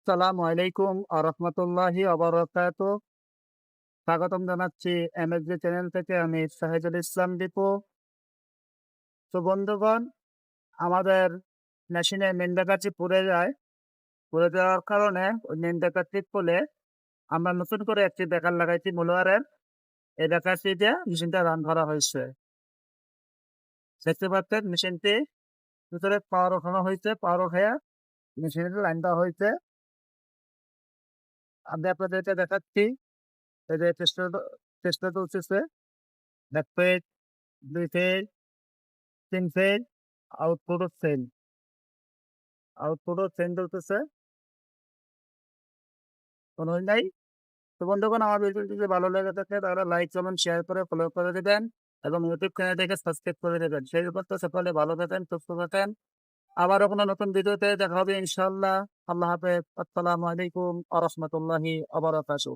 আসসালামু আলাইকুম আরহামতুল্লাহি আবরাকাত। স্বাগতম জানাচ্ছি এমএসজি চ্যানেল থেকে। আমি শাহিদুল ইসলাম দীপু। তো বন্ধুগণ, আমাদের মেশিনে মেন্ডাকাঠি পুড়ে যায়। পুড়ে যাওয়ার কারণে ওই মেন্ডাকাঠি খুলে আমরা নতুন করে একটি বেকার লাগাইছি মূলোয়ারের। এই বেকারটি দিয়ে মেশিনটা রান করা হয়েছে। দেখতে পাচ্ছেন মেশিনটি ভিতরে পাওয়ার ওঠানো হয়েছে, পাওয়ার উঠাইয়া মেশিনের লাইন দেওয়া হয়েছে। আমি আপনাদের এটা দেখাচ্ছি। এই যে চেষ্টা চলতেছে। ১ ফেজ, ২ ফেজ, ৩ ফেজ, আউটপুটও সেম। আউটপুটও সেম চলতেছে। কোনো ই নাই। তো বন্ধুগণ, আমার ভিডিওটি যদি ভালো লেগে থাকে তাহলে লাইক, কমেন্ট, শেয়ার করে ফলো করে দিবেন এবং ইউটিউব চ্যানেলটিকে সাবস্ক্রাইব করে দিবেন। সেই পর্যন্ত সকলে ভালো থাকেন, সুস্থ থাকেন। আবারও কোনো নতুন ভিডিওতে দেখা হবে ইনশাআল্লাহ। আল্লাহ হাফেজ। আসসালামু আলাইকুম ওয়া রাহমাতুল্লাহি ওয়া বারাকাতুহু।